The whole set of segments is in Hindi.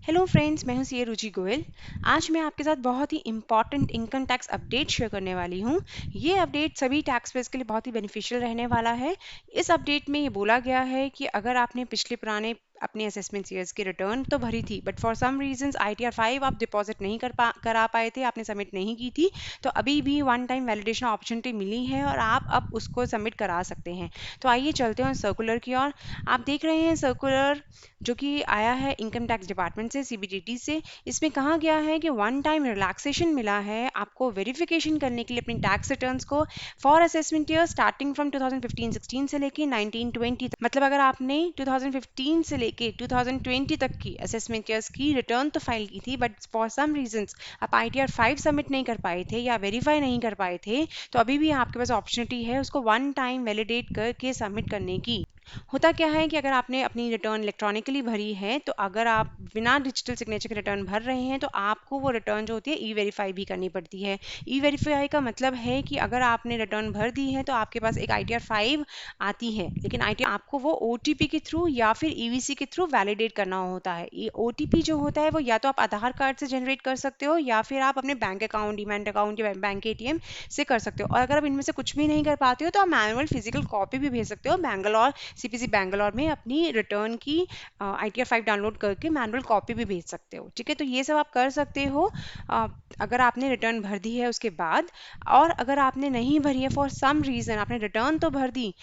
हेलो फ्रेंड्स, मैं हूं सीए रुचि गोयल। आज मैं आपके साथ बहुत ही important income tax update share करने वाली हूं। ये अपडेट सभी टैक्स पेयर्स के लिए बहुत ही बेनिफिशियल रहने वाला है। इस अपडेट में ये बोला गया है कि अगर आपने पिछले पुराने अपने असेसमेंट ईयर्स की रिटर्न तो भरी थी, but for some reasons ITR 5 आप डिपॉजिट नहीं करा पाए थे, आपने सबमिट नहीं की थी, तो अभी भी वन टाइम वैलिडेशन अपॉर्चुनिटी मिली है और आप अब उसको सबमिट करा सकते हैं। तो आइए चलते हैं सर्कुलर की ओर। आप देख रहे हैं सर्कुलर जो कि आया है इनकम टैक्स डिपार्टमेंट से, CBDT से। इसमें कहा गया है कि वन टाइम रिलैक्सेशन मिला है आपको वेरिफिकेशन करने के लिए अपनी टैक्स रिटर्न्स को for assessment year starting from 2015-16 से लेके 19-20 तक। मतलब अगर आपने 2015 से लेके 2020 तक की असेसमेंट ईयर्स की रिटर्न तो फाइल की थी, बट फॉर सम रीजंस आप ITR 5 सबमिट नहीं कर पाए थे या वेरीफाई नहीं कर पाए थे, तो अभी भी आपके पास अपॉर्चुनिटी है उसको वन टाइम वैलिडेट करके सबमिट करने की। होता क्या है कि अगर आपने अपनी रिटर्न इलेक्ट्रॉनिकली भरी है, तो अगर आप बिना डिजिटल सिग्नेचर के रिटर्न भर रहे हैं तो आपको वो रिटर्न जो होती है ई-वेरीफाई भी करनी पड़ती है। ई-वेरीफाई का मतलब है कि अगर आपने रिटर्न भर दी है तो आपके पास एक ITR 5 आती है, लेकिन ITR आपको वो OTP के थ्रू या फिर EVC के थ्रू वैलिडेट करना होता है। ये OTP जो होता है वो या तो आप आधार कार्ड से जनरेट कर सकते हो या फिर आप अपने बैंक अकाउंट, डीमैट अकाउंट या बैंक ATM से कर सकते हो। और अगर आप इनमें से कुछ भी नहीं कर पाते हो तो आप मैनुअल फिजिकल कॉपी भी भेज सकते हो बैंगलोर CPC बैंगलोर में अपनी रिटर्न की ITR 5 डाउनलोड करके मैनुअल कॉपी भी भेज सकते हो। ठीक है, तो ये सब आप कर सकते हो अगर आपने रिटर्न भर दी है उसके बाद। और अगर आपने नहीं भरी है फॉर सम रीज़न, आपने रिटर्न तो भर दी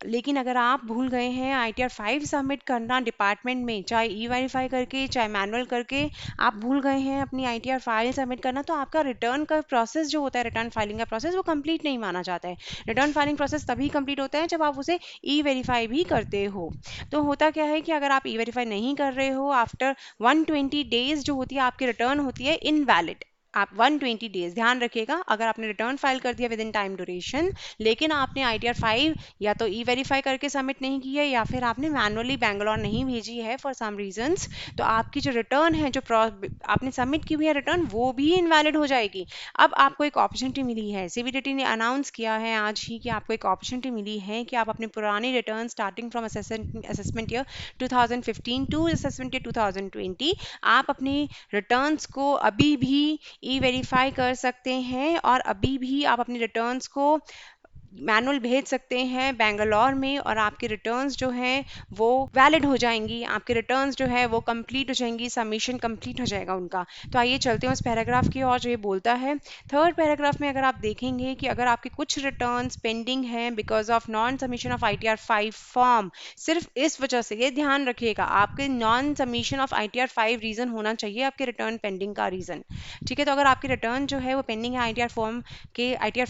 लेकिन अगर आप भूल गए हैं ITR 5 सबमिट करना डिपार्टमेंट में, चाहे ई-वेरीफाई करके चाहे मैनुअल करके आप भूल गए हैं अपनी ITR फाइल सबमिट करना, तो आपका रिटर्न का प्रोसेस जो होता है, रिटर्न फाइलिंग का प्रोसेस, वो कंप्लीट नहीं माना जाता है। रिटर्न फाइलिंग प्रोसेस तभी कंप्लीट होता है जब आप उसे ई-वेरीफाई भी करते हो। तो होता क्या है कि अगर आप ई-वेरीफाई नहीं कर रहे हो, आफ्टर 120 डेज जो होती है आपकी रिटर्न होती है इनवैलिड। आप 120 डेज ध्यान रखिएगा, अगर आपने रिटर्न फाइल कर दिया विद इन टाइम ड्यूरेशन लेकिन आपने ITR 5 या तो ई-वेरीफाई करके सबमिट नहीं की है या फिर आपने मैनुअली बैंगलोर नहीं भेजी है फॉर सम रीजंस, तो आपकी जो रिटर्न है, जो आपने सबमिट की हुई है रिटर्न, वो भी इनवैलिड हो जाएगी। अब आपको एक अपॉर्चुनिटी मिली है, CBDT ने अनाउंस किया है आज ही कि आपको एक अपॉर्चुनिटी मिली है कि आप अपने पुराने return starting from assessment year 2015 to assessment year 2020 आप अपनी रिटर्न्स को अभी भी ई-वेरीफाई कर सकते हैं और अभी भी आप अपनी रिटर्न्स को मैनुअल भेज सकते हैं बैंगलोर में, और आपके रिटर्न्स जो हैं वो वैलिड हो जाएंगी, आपके रिटर्न्स जो है वो कंप्लीट हो जाएंगी, सबमिशन कंप्लीट हो जाएगा उनका। तो आइए चलते हैं उस पैराग्राफ की और जो ये बोलता है। थर्ड पैराग्राफ में अगर आप देखेंगे कि अगर आपके कुछ रिटर्न्स पेंडिंग हैं because of non submission of ITR 5 form, सिर्फ इस वजह से, ये ध्यान रखिएगा, आपके non submission of ITR 5 reason होना चाहिए आपके रिटर्न पेंडिंग का रीजन। ठीक है, तो अगर आपकी रिटर्न जो है वो पेंडिंग है ITR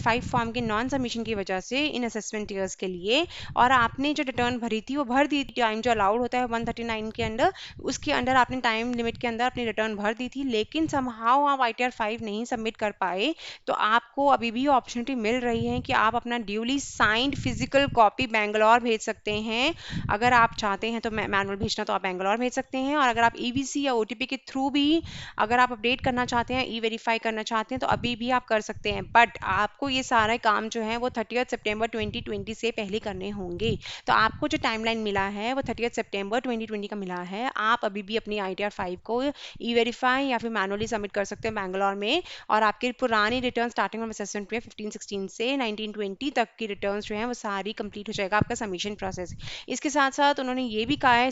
5 फॉर्म के नॉन सबमिशन की वजह से इन असेसमेंट ईयर्स के लिए, और आपने जो रिटर्न भरी थी वो भर दी, टाइम जो अलाउड होता है 139 के अंडर, उसके अंडर आपने टाइम लिमिट के अंदर अपनी रिटर्न भर दी थी, लेकिन समहाउ आप ITR 5 नहीं सबमिट कर पाए, तो आपको अभी भी अपॉर्चुनिटी मिल रही है कि आप अपना duly signed physical copy Bangalore भेज सकते हैं। अगर आप चाहते हैं तो मैनुअल भेजना तो आप बैंगलोर भेज सकते हैं, और अगर आप EVC या OTP के थ्रू भी अगर आप अपडेट करना चाहते हैं, ई-वेरीफाई करना चाहते हैं, तो अभी भी आप कर सकते हैं, बट आपको ये सारे काम जो है वो 30 सितंबर 2020 से पहले करने होंगे। तो आपको जो टाइमलाइन मिला है वो 30 सितंबर 2020 का मिला है। आप अभी भी अपनी ITR 5 को ई-वेरीफाई या फिर मैनुअली सबमिट कर सकते हैं बैंगलोर में, और आपके पुरानी रिटर्न स्टार्टिंग फ्रॉम असेसमेंट में 15-16 से 19-20 तक की रिटर्न जो है वो सारी कंप्लीट हो जाएगा आपका सबमिशन प्रोसेस। इसके साथ साथ उन्होंने ये भी कहा है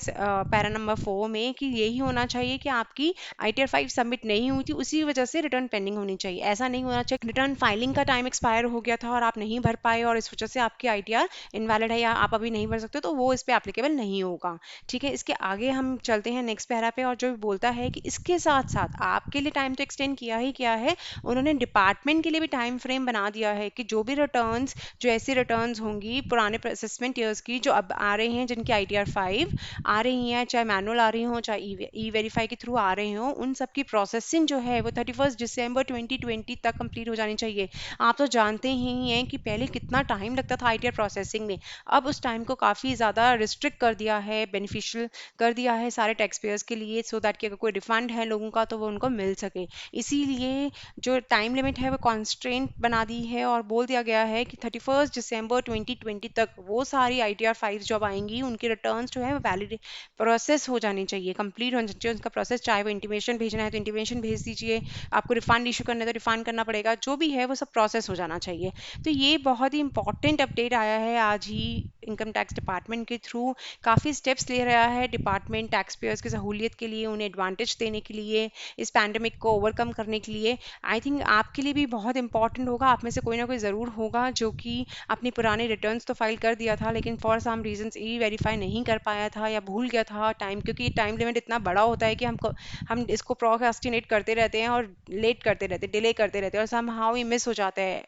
पैरा नंबर 4 में कि यही होना चाहिए कि आपकी ITR 5 सबमिट नहीं हुई थी, उसी वजह से रिटर्न पेंडिंग होनी चाहिए। ऐसा नहीं होना चाहिए रिटर्न फाइलिंग का टाइम एक्सपायर हो गया था और आप नहीं भर पाए और इस वजह से आपकी ITR इनवैलिड है या आप अभी नहीं भर सकते, तो वो इस पे एप्लीकेबल नहीं होगा। ठीक है, इसके आगे हम चलते हैं नेक्स्ट पैरा पे, और जो बोलता है कि इसके साथ साथ आपके लिए टाइम तो एक्सटेंड किया ही किया है, उन्होंने डिपार्टमेंट के लिए भी टाइम फ्रेम बना दिया है कि जो भी रिटर्न्स, जो ऐसी रिटर्न्स होंगी पुराने असेसमेंट ईयर्स की जो अब आ रहे हैं, जिनकी ITR 5 आ रही हैं, चाहे मैनुअल आ रही हो चाहे ई-वेरीफाई के थ्रू आ रहे हो, उन सब की प्रोसेसिंग जो है वो 31 दिसंबर 2020 तक कंप्लीट हो जानी चाहिए। आप तो जानते ही हैं कि पहले कितना टाइम लगता था आईटीआर प्रोसेसिंग में, अब उस टाइम को काफ़ी ज़्यादा रिस्ट्रिक्ट कर दिया है, बेनिफिशियल कर दिया है सारे टैक्स पेयर्स के लिए, सो दैट कि अगर कोई रिफंड है लोगों का तो वो उनको मिल सके। इसीलिए जो टाइम लिमिट है वो कॉन्स्ट्रेंट बना दी है और बोल दिया गया है कि 31 दिसंबर 2020 तक वो सारी आईटीआर फाइल्स जब आएंगी उनके रिटर्न्स जो है वैलिड प्रोसेस हो जानी चाहिए, कंप्लीट हो जानी चाहिए उनका प्रोसेस। चाहे वो इंटीमेशन भेजना है तो इंटीमेशन भेज दीजिए, आपको रिफंड इशू करना है तो रिफंड करना पड़ेगा, जो भी है वो सब प्रोसेस हो जाना चाहिए। तो ये बहुत ही इंपॉर्टेंट अपडेट आया है आज ही इनकम टैक्स डिपार्टमेंट के थ्रू। काफ़ी स्टेप्स ले रहा है डिपार्टमेंट टैक्स पेयर्स की सहूलियत के लिए, उन्हें एडवांटेज देने के लिए, इस पैंडमिक को ओवरकम करने के लिए। आई थिंक आपके लिए भी बहुत इंपॉर्टेंट होगा, आप में से कोई ना कोई ज़रूर होगा जो कि अपनी पुराने रिटर्न्स तो फाइल कर दिया था लेकिन for some reasons e verify नहीं कर पाया था या भूल गया था टाइम, क्योंकि टाइम लिमिट इतना बड़ा होता है कि हम इसको प्रोक्रास्टिनेट करते रहते हैं और लेट करते रहते हैं, डिले करते रहते हैं और समहाउ ये मिस हो जाता है,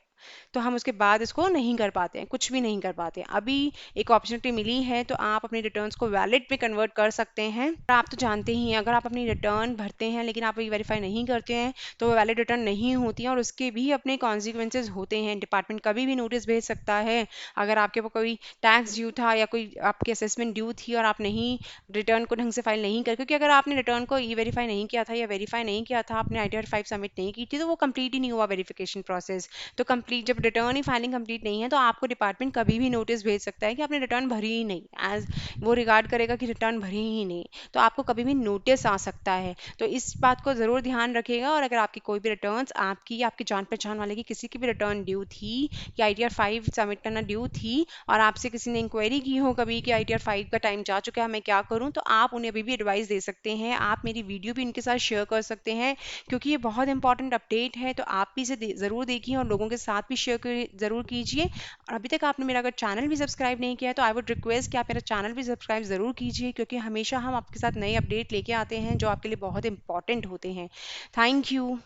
तो हम उसके बाद इसको नहीं कर पाते हैं, कुछ भी नहीं कर पाते। अभी एक अपॉर्चुनिटी मिली है तो आप अपनी रिटर्न्स को वैलिड में कन्वर्ट कर सकते हैं। और आप तो जानते ही हैं अगर आप अपनी रिटर्न भरते हैं लेकिन आप वेरीफाई नहीं करते हैं तो वो वैलिड रिटर्न नहीं होती है और उसके भी अपने कॉन्सिक्वेंसेज होते हैं। डिपार्टमेंट कभी भी नोटिस भेज सकता है अगर आपके ऊपर कोई टैक्स ड्यू था या कोई आपकी असेसमेंट ड्यू थी और आप नहीं रिटर्न को ढंग से फाइल नहीं कर, क्योंकि अगर आपने रिटर्न को ई वेरीफाई नहीं किया था या वेरीफाई नहीं किया था, आपने आईटीआर 5 सबमिट नहीं की थी तो वो कंप्लीट ही नहीं हुआ वेरिफिकेशन प्रोसेस। तो कंप्लीट जब रिटर्न ही फाइलिंग कंप्लीट नहीं है तो आपको डिपार्टमेंट कभी भी नोटिस भेज सकता है कि आपने रिटर्न भरी ही नहीं, एज वो रिगार्ड करेगा कि रिटर्न भरी ही नहीं, तो आपको कभी भी नोटिस आ सकता है। तो इस बात को ज़रूर ध्यान रखिएगा। और अगर आपकी कोई भी रिटर्न आपकी या आपकी जान पहचान वाले की किसी की भी रिटर्न ड्यू थी या आईटीआर 5 सबमिट करना ड्यू थी और आपसे किसी ने इंक्वायरी की हो कभी कि आईटीआर 5 का टाइम जा चुका है मैं क्या करूं, तो आप उन्हें अभी भी एडवाइस दे सकते हैं, आप मेरी वीडियो भी इनके साथ शेयर कर सकते हैं क्योंकि ये बहुत इंपॉर्टेंट अपडेट है। तो आप भी इसे ज़रूर देखिए और लोगों के साथ भी शेयर ज़रूर कीजिए। और अभी तक आपने मेरा अगर चैनल भी सब्सक्राइब नहीं किया है तो आई वुड रिक्वेस्ट कि आप मेरा चैनल भी सब्सक्राइब ज़रूर कीजिए क्योंकि हमेशा हम आपके साथ नए अपडेट लेके आते हैं जो आपके लिए बहुत इंपॉर्टेंट होते हैं। Thank you.